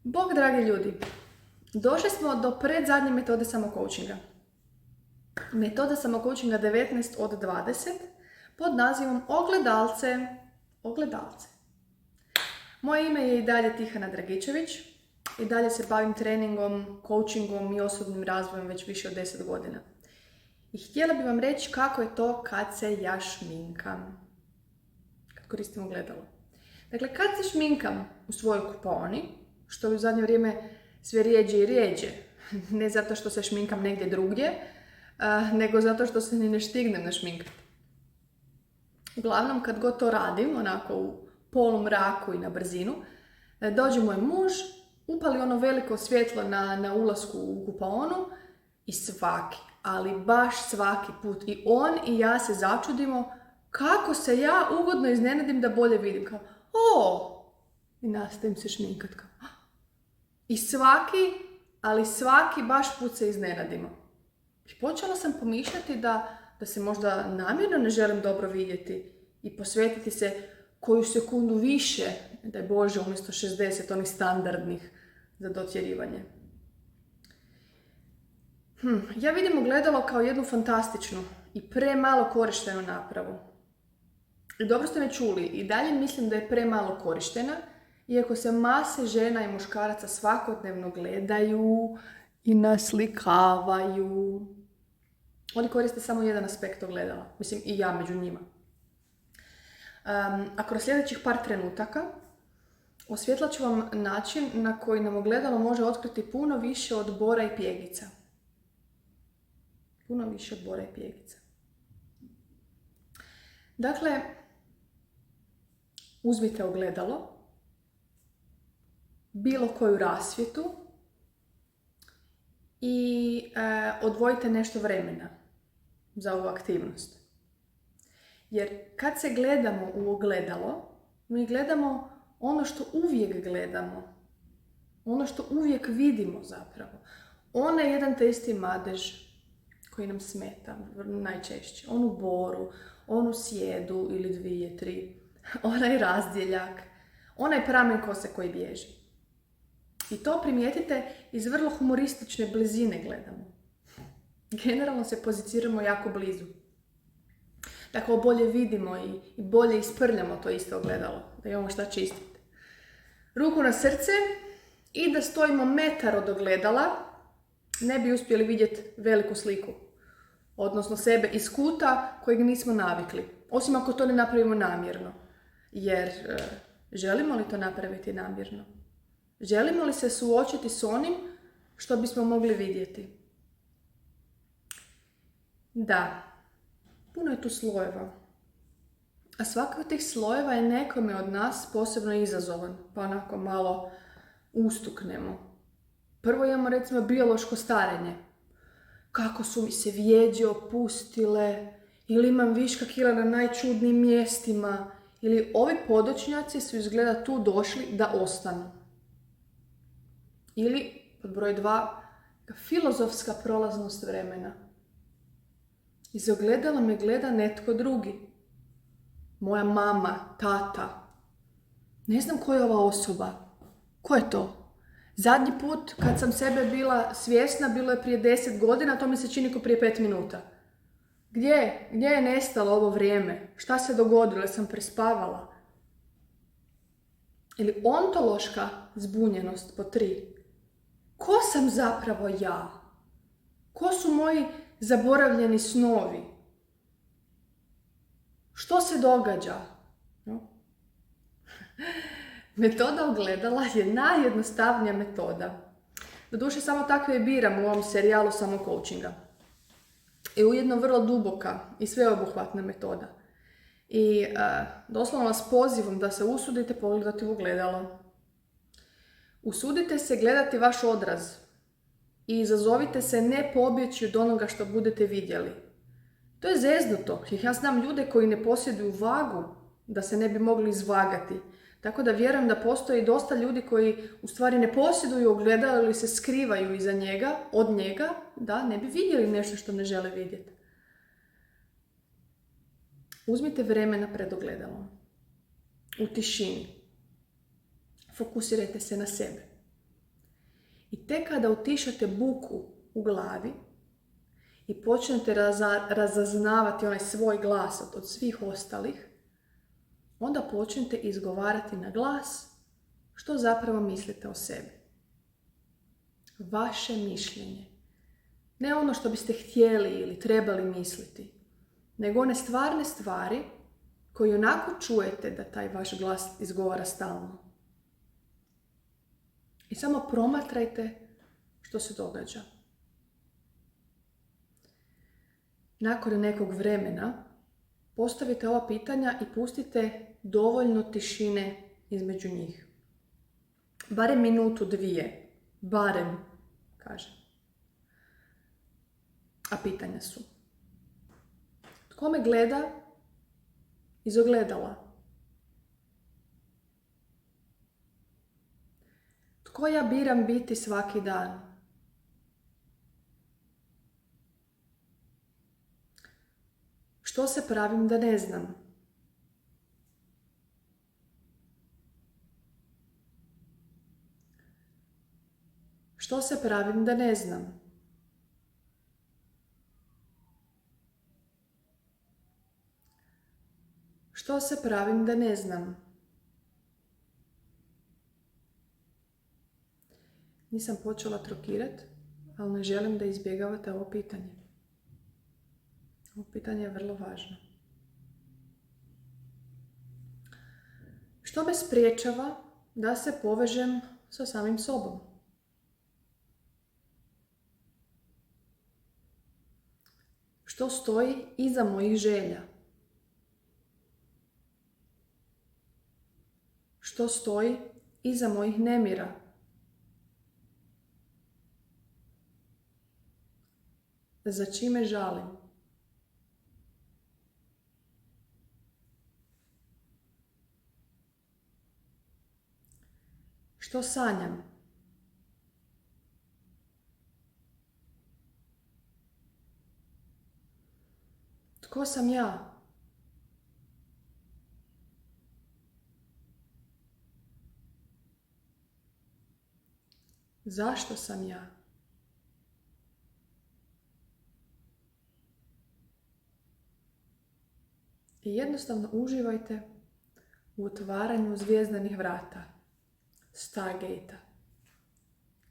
Bog, dragi ljudi, došli smo do predzadnje metode samokoučinga. Metoda samokoučinga 19 od 20 pod nazivom Ogledalce. Moje ime je i dalje Tihana Dragičević. I dalje se bavim treningom, coachingom i osobnim razvojem već više od 10 godina. I htjela bih vam reći kako je to kad se ja šminkam. Kad koristim ogledalo. Dakle, kad se šminkam u svojoj kupaoni, što je u zadnje vrijeme sve rijeđe i rijeđe, ne zato što se šminkam negdje drugdje, nego zato što se ni ne štignem našminkati. Uglavnom, kad god to radim, onako u polumraku i na brzinu, dođe moj muž, upali ono veliko svjetlo na ulasku u kupaonu i svaki, ali baš svaki put i on i ja se začudimo kako se ja ugodno iznenadim da bolje vidim. Kao, i nastavim se šminkat. I svaki baš put se iznenadimo. I počela sam pomišljati da se možda namjerno ne želim dobro vidjeti i posvetiti se koju sekundu više, daj Bože, umjesto 60 onih standardnih za dotjerivanje. Ja vidim ogledalo kao jednu fantastičnu i premalo korištenu napravu. I dobro ste me čuli, i dalje mislim da je premalo korištena, iako se mase žena i muškaraca svakodnevno gledaju i naslikavaju. Oni koriste samo jedan aspekt ogledala, mislim i ja među njima. A kroz sljedećih par trenutaka osvjetlat ću vam način na koji nam ogledalo može otkriti puno više od bora i pjegica. Puno više od bora i pjegica. Dakle, uzmite ogledalo, bilo koju rasvjetu i odvojite nešto vremena za ovu aktivnost. Jer kad se gledamo u ogledalo, mi gledamo ono što uvijek gledamo. Ono što uvijek vidimo zapravo. Onaj jedan te isti madež koji nam smeta najčešće. Onu boru, onu sjedu ili 2, 3. Onaj razdjeljak. Onaj pramen kose koji bježi. I to primijetite, iz vrlo humoristične blizine gledamo. Generalno se poziciramo jako blizu. Tako bolje vidimo i bolje isprljamo to isto ogledalo, da imamo šta čistiti. Ruku na srce i da stojimo metar od ogledala, ne bi uspjeli vidjeti veliku sliku. Odnosno sebe iz kuta kojeg nismo navikli. Osim ako to ne napravimo namjerno. Jer želimo li to napraviti namjerno? Želimo li se suočiti s onim što bismo mogli vidjeti? Da, puno je tu slojeva. A svaki od tih slojeva je nekome od nas posebno izazovan, pa onako malo ustuknemo. Prvo imamo recimo biološko starenje. Kako su mi se vijeđe opustile, ili imam viška kila na najčudnijim mjestima, ili ovi podočnjaci su izgleda tu došli da ostanu. Ili, pod broj 2, filozofska prolaznost vremena. Iz ogledala me gleda netko drugi. Moja mama, tata. Ne znam ko je ova osoba. Ko je to? Zadnji put kad sam sebe bila svjesna, bilo je prije 10 godina, to mi se čini ko prije 5 minuta. Gdje je nestalo ovo vrijeme? Šta se dogodilo? Sam prespavala? Ili ontološka zbunjenost po 3. Ko sam zapravo ja? Ko su moji zaboravljeni snovi? Što se događa? Metoda ogledala je najjednostavnija metoda. Doduše, samo takve je biram u ovom serijalu samokoučinga. I ujedno vrlo duboka i sveobuhvatna metoda. I doslovno vas pozivam da se usudite pogledati u ogledalo. Usudite se gledati vaš odraz i izazovite se ne pobjeći od onoga što budete vidjeli. To je zeznuto. Ja znam ljude koji ne posjeduju vagu da se ne bi mogli izvagati. Tako da vjerujem da postoji dosta ljudi koji u stvari ne posjeduju ogledalo ili se skrivaju iza njega, od njega, da ne bi vidjeli nešto što ne žele vidjeti. Uzmite vremena pred ogledalom. U tišini. Fokusirajte se na sebe. I tek kada utišate buku u glavi i počnete razaznavati onaj svoj glas od svih ostalih, onda počnete izgovarati na glas što zapravo mislite o sebi. Vaše mišljenje. Ne ono što biste htjeli ili trebali misliti, nego one stvarne stvari koje onako čujete da taj vaš glas izgovara stalno. I samo promatrajte što se događa. Nakon nekog vremena postavite ova pitanja i pustite dovoljno tišine između njih. Barem minutu, dvije. Barem, kažem. A pitanja su: tko me gleda iz ogledala? Tko ja biram biti svaki dan? Što se pravim da ne znam? Što se pravim da ne znam? Što se pravim da ne znam? Nisam počela trokirati, ali ne želim da izbjegavate ovo pitanje. Ovo pitanje je vrlo važno. Što me spriječava da se povežem sa samim sobom? Što stoji iza mojih želja? Što stoji iza mojih nemira? Za čime žalim? Što sanjam? Tko sam ja? Zašto sam ja? I jednostavno uživajte u otvaranju zvjezdanih vrata, Stargate-a.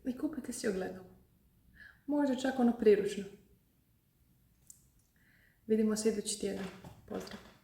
I kupite si ogledalo. Možda čak ono priručno. Vidimo se idući tjedan. Pozdrav!